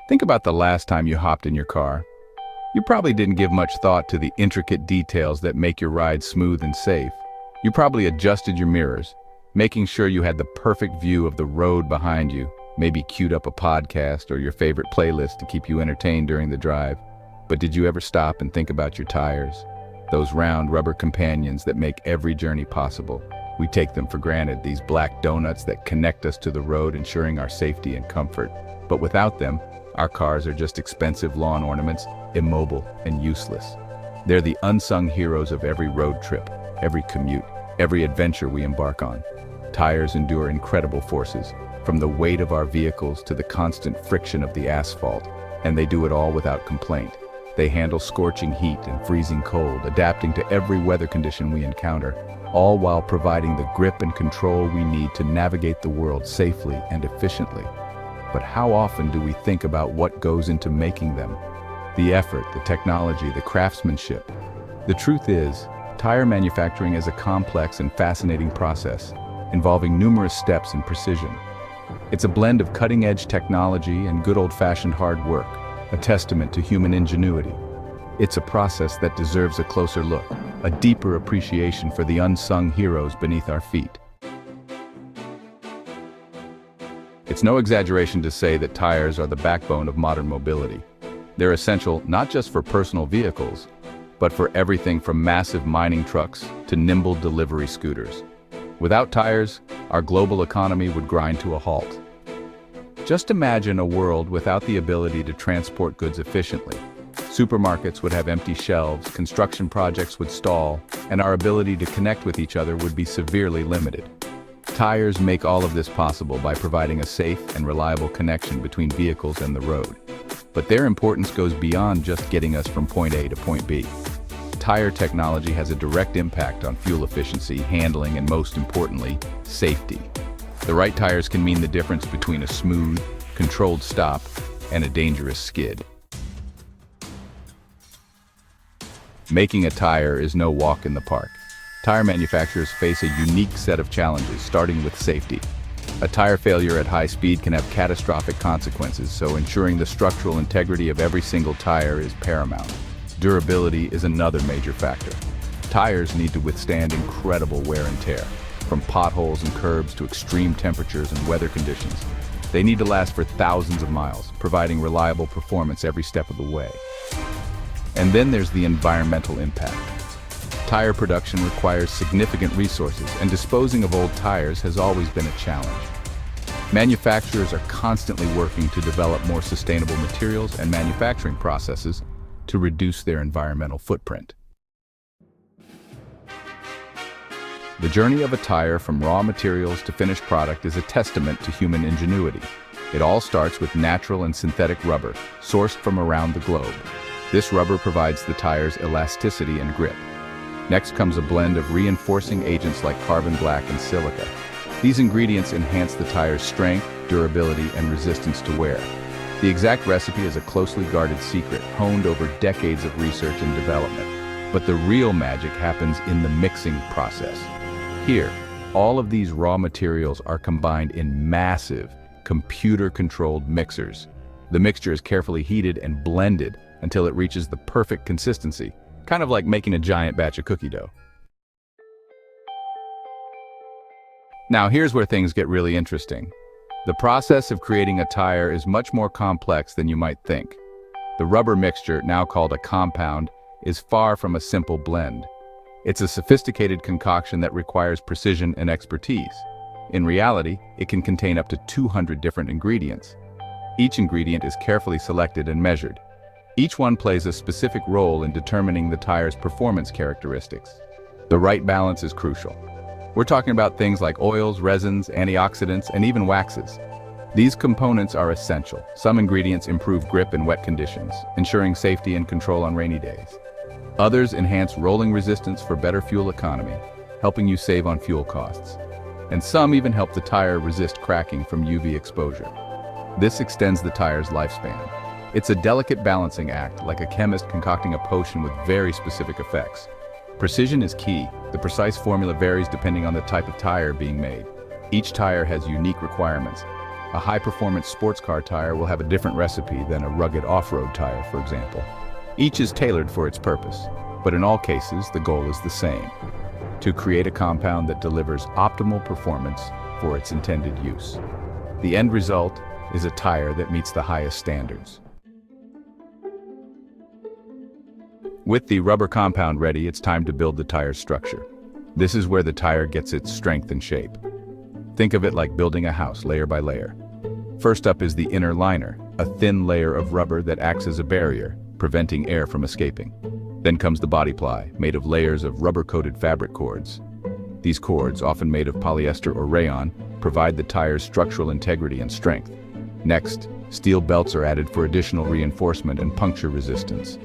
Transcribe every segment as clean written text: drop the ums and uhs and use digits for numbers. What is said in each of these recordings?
Think about the last time you hopped in your car. You probably didn't give much thought to the intricate details that make your ride smooth and safe. You probably adjusted your mirrors, making sure you had the perfect view of the road behind you, maybe queued up a podcast or your favorite playlist to keep you entertained during the drive. But did you ever stop and think about your tires? Those round rubber companions that make every journey possible. We take them for granted, these black donuts that connect us to the road, ensuring our safety and comfort. But without them, our cars are just expensive lawn ornaments, immobile and useless. They're the unsung heroes of every road trip, every commute, every adventure we embark on. Tires endure incredible forces, from the weight of our vehicles to the constant friction of the asphalt, and they do it all without complaint. They handle scorching heat and freezing cold, adapting to every weather condition we encounter, all while providing the grip and control we need to navigate the world safely and efficiently. But how often do we think about what goes into making them? The effort, the technology, the craftsmanship. The truth is, tire manufacturing is a complex and fascinating process, involving numerous steps and precision. It's a blend of cutting-edge technology and good old-fashioned hard work, a testament to human ingenuity. It's a process that deserves a closer look, a deeper appreciation for the unsung heroes beneath our feet. It's no exaggeration to say that tires are the backbone of modern mobility. They're essential not just for personal vehicles, but for everything from massive mining trucks to nimble delivery scooters. Without tires, our global economy would grind to a halt. Just imagine a world without the ability to transport goods efficiently. Supermarkets would have empty shelves, construction projects would stall, and our ability to connect with each other would be severely limited. Tires make all of this possible by providing a safe and reliable connection between vehicles and the road. But their importance goes beyond just getting us from point A to point B. Tire technology has a direct impact on fuel efficiency, handling, and most importantly, safety. The right tires can mean the difference between a smooth, controlled stop and a dangerous skid. Making a tire is no walk in the park. Tire manufacturers face a unique set of challenges, starting with safety. A tire failure at high speed can have catastrophic consequences, so ensuring the structural integrity of every single tire is paramount. Durability is another major factor. Tires need to withstand incredible wear and tear, from potholes and curbs to extreme temperatures and weather conditions. They need to last for thousands of miles, providing reliable performance every step of the way. And then there's the environmental impact. Tire production requires significant resources, and disposing of old tires has always been a challenge. Manufacturers are constantly working to develop more sustainable materials and manufacturing processes to reduce their environmental footprint. The journey of a tire from raw materials to finished product is a testament to human ingenuity. It all starts with natural and synthetic rubber, sourced from around the globe. This rubber provides the tire's elasticity and grip. Next comes a blend of reinforcing agents like carbon black and silica. These ingredients enhance the tire's strength, durability, and resistance to wear. The exact recipe is a closely guarded secret, honed over decades of research and development. But the real magic happens in the mixing process. Here, all of these raw materials are combined in massive, computer-controlled mixers. The mixture is carefully heated and blended until it reaches the perfect consistency, kind of like making a giant batch of cookie dough. Now here's where things get really interesting. The process of creating a tire is much more complex than you might think. The rubber mixture, now called a compound, is far from a simple blend. It's a sophisticated concoction that requires precision and expertise. In reality, it can contain up to 200 different ingredients. Each ingredient is carefully selected and measured. Each one plays a specific role in determining the tire's performance characteristics. The right balance is crucial. We're talking about things like oils, resins, antioxidants, and even waxes. These components are essential. Some ingredients improve grip in wet conditions, ensuring safety and control on rainy days. Others enhance rolling resistance for better fuel economy, helping you save on fuel costs. And some even help the tire resist cracking from UV exposure. This extends the tire's lifespan. It's a delicate balancing act, like a chemist concocting a potion with very specific effects. Precision is key. The precise formula varies depending on the type of tire being made. Each tire has unique requirements, A high-performance sports car tire will have a different recipe than a rugged off-road tire, for example. Each is tailored for its purpose, but in all cases, the goal is the same: to create a compound that delivers optimal performance for its intended use. The end result is a tire that meets the highest standards. With the rubber compound ready, it's time to build the tire's structure. This is where the tire gets its strength and shape. Think of it like building a house layer by layer. First up is the inner liner, a thin layer of rubber that acts as a barrier, preventing air from escaping. Then comes the body ply, made of layers of rubber-coated fabric cords. These cords, often made of polyester or rayon, provide the tire's structural integrity and strength. Next, steel belts are added for additional reinforcement and puncture resistance.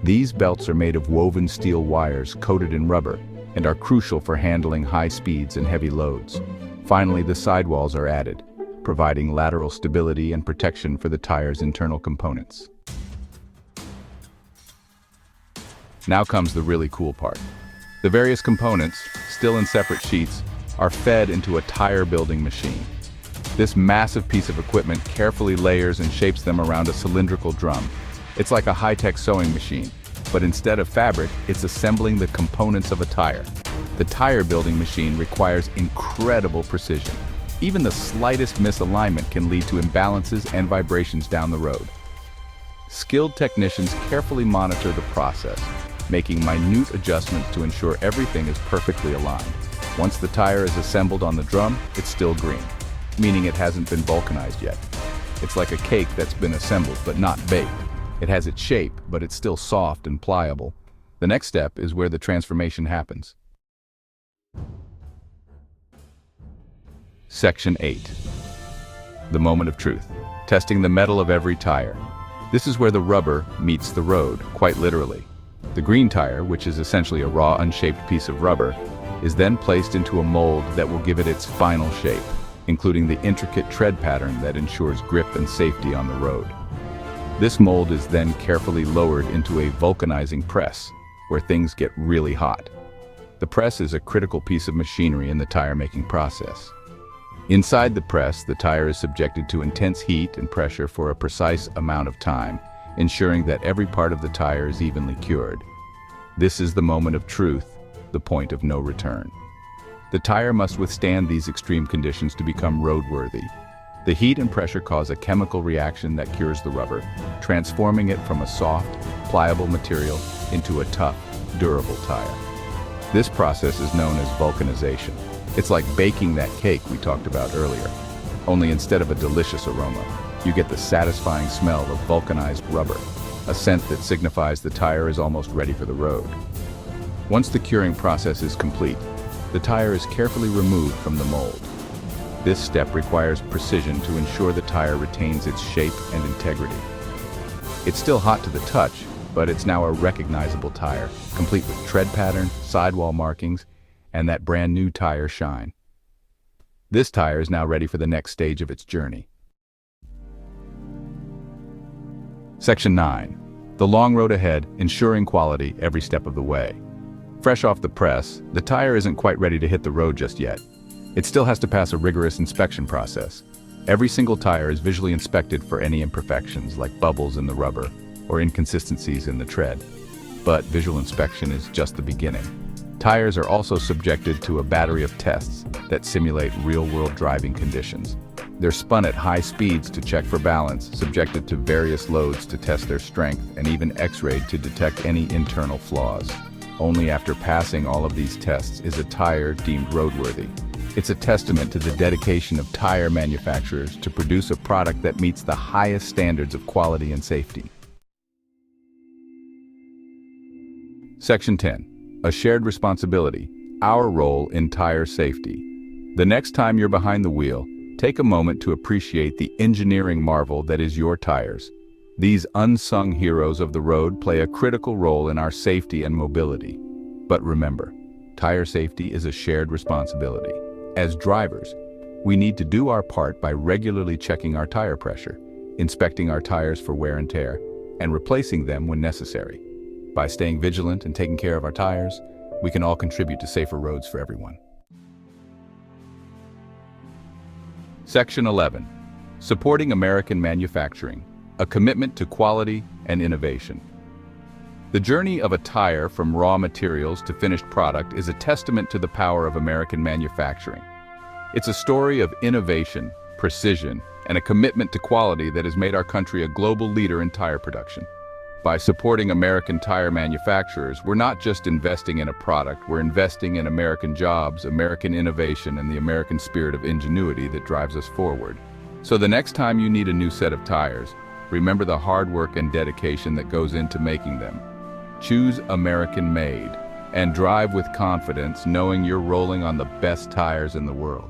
These belts are made of woven steel wires coated in rubber and are crucial for handling high speeds and heavy loads. Finally, the sidewalls are added, providing lateral stability and protection for the tire's internal components. Now comes the really cool part. The various components, still in separate sheets, are fed into a tire building machine. This massive piece of equipment carefully layers and shapes them around a cylindrical drum. It's like a high-tech sewing machine, but instead of fabric, it's assembling the components of a tire. The tire building machine requires incredible precision. Even the slightest misalignment can lead to imbalances and vibrations down the road. Skilled technicians carefully monitor the process, making minute adjustments to ensure everything is perfectly aligned. Once the tire is assembled on the drum, it's still green, meaning it hasn't been vulcanized yet. It's like a cake that's been assembled but not baked. It has its shape, but it's still soft and pliable. The next step is where the transformation happens. Section 8. The moment of truth. Testing the metal of every tire. This is where the rubber meets the road, quite literally. The green tire, which is essentially a raw, unshaped piece of rubber, is then placed into a mold that will give it its final shape, including the intricate tread pattern that ensures grip and safety on the road. This mold is then carefully lowered into a vulcanizing press, where things get really hot. The press is a critical piece of machinery in the tire-making process. Inside the press, the tire is subjected to intense heat and pressure for a precise amount of time, ensuring that every part of the tire is evenly cured. This is the moment of truth, the point of no return. The tire must withstand these extreme conditions to become roadworthy. The heat and pressure cause a chemical reaction that cures the rubber, transforming it from a soft, pliable material into a tough, durable tire. This process is known as vulcanization. It's like baking that cake we talked about earlier, only instead of a delicious aroma, you get the satisfying smell of vulcanized rubber, a scent that signifies the tire is almost ready for the road. Once the curing process is complete, the tire is carefully removed from the mold. This step requires precision to ensure the tire retains its shape and integrity. It's still hot to the touch, but it's now a recognizable tire, complete with tread pattern, sidewall markings, and that brand new tire shine. This tire is now ready for the next stage of its journey. Section 9. The long road ahead, ensuring quality every step of the way. Fresh off the press, the tire isn't quite ready to hit the road just yet. It still has to pass a rigorous inspection process. Every single tire is visually inspected for any imperfections like bubbles in the rubber or inconsistencies in the tread. But visual inspection is just the beginning. Tires are also subjected to a battery of tests that simulate real-world driving conditions. They're spun at high speeds to check for balance, subjected to various loads to test their strength, and even X-rayed to detect any internal flaws. Only after passing all of these tests is a tire deemed roadworthy. It's a testament to the dedication of tire manufacturers to produce a product that meets the highest standards of quality and safety. Section 10. A shared responsibility, our role in tire safety. The next time you're behind the wheel, take a moment to appreciate the engineering marvel that is your tires. These unsung heroes of the road play a critical role in our safety and mobility. But remember, tire safety is a shared responsibility. As drivers, we need to do our part by regularly checking our tire pressure, inspecting our tires for wear and tear, and replacing them when necessary. By staying vigilant and taking care of our tires, we can all contribute to safer roads for everyone. Section 11. Supporting American manufacturing, a commitment to quality and innovation. The journey of a tire from raw materials to finished product is a testament to the power of American manufacturing. It's a story of innovation, precision, and a commitment to quality that has made our country a global leader in tire production. By supporting American tire manufacturers, we're not just investing in a product, we're investing in American jobs, American innovation, and the American spirit of ingenuity that drives us forward. So the next time you need a new set of tires, remember the hard work and dedication that goes into making them. Choose American-made and drive with confidence, knowing you're rolling on the best tires in the world.